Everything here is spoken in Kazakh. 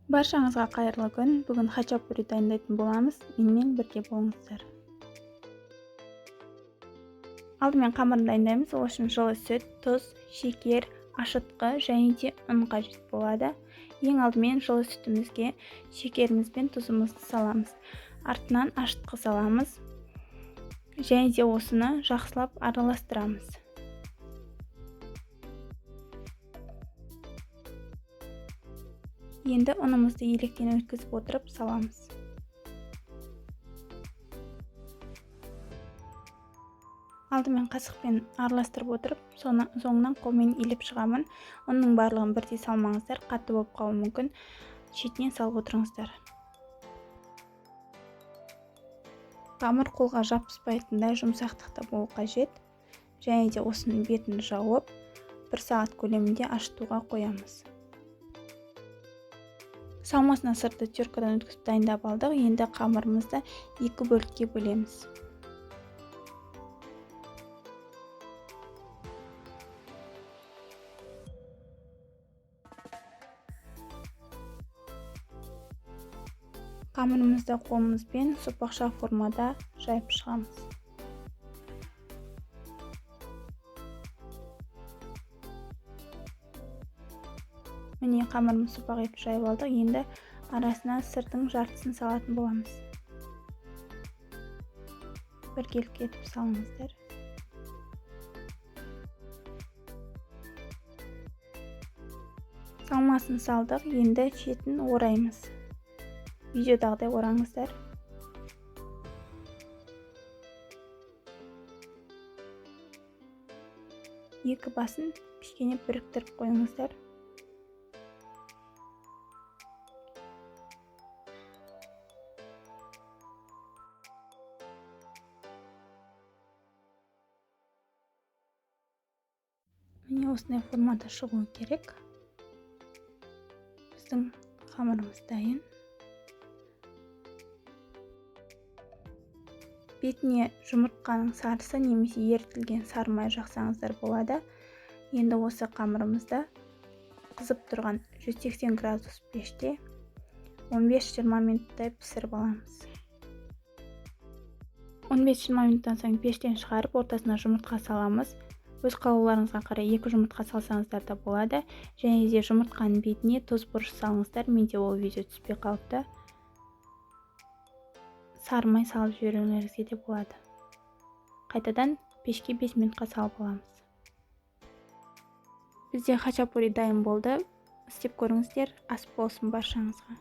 Баршаңызға қайырлы күн. Бүгін хачапури дайындайтын боламыз. Менімен бірге болыңыздар. Алдымен қамырын дайындаймыз. Ол үшін жылы сүт, тұз, шекер, ашытқы және де ұн қажет болады. Ең алдымен жылы сүтімізге шекеріміз бен тұзымызды саламыз. Артынан ашытқы саламыз. Және де осыны жақсылап араластырамыз. Енді ұнымызды електен өткізіп отырып саламыз. Алдымен қасықпен араластырып отырып, соңынан қолмен илеп шығамын. Оның барлығын бірдей салмаңыздар, қатты болып қалуы мүмкін. Шетінен салып отырыңыздар. Қамыр қолға жабыспайтындай жұмсақтықта болу қажет. Және де осының бетін жауып, 1 сағат көлемінде ашытуға қоямыз. Салмасына сыртты теркадан өткізіп дайындап алдық. Енді қамырымызды 2 бөлікке бөлеміз. Қамырымызды қолымызбен сопақша формада жайып шығамыз. Міне қамырымыз сопақ етіп жайып алдық. Енді арасына сырдың жартысын салатын боламыз. Біркелкі етіп салыңыздар. Салмасын салдық. Енді шетін ораймыз. Видеодағыдай ораңыздар. Екі басын кішкене біріктіріп қойыңыздар. Міне осындай формада шығуы керек. Біздің қамырымыз дайын. Бетіне жұмыртқаның сарысы немесе ерітілген сары май жақсаңыздар болады. Енді осы қамырымызды қызып тұрған 180 градус пеште 15-20 минуттай пісіріп аламыз. 15-20 минуттан соң пештен шығарып, ортасына жұмыртқа саламыз. Өз қалауларыңызға қарай 2 жұмыртқа салсаңыздар да болады. Және де жұмыртқаның бетіне тұз бұрыш салыңыздар. Менде ол видео түспей қалыпты. Сары май салып жіберулеріңізге де болады. Қайтадан пешке 5 минутқа салып аламыз. Бізде хачапури дайын болды. Істеп көріңіздер. Ас болсын баршаңызға.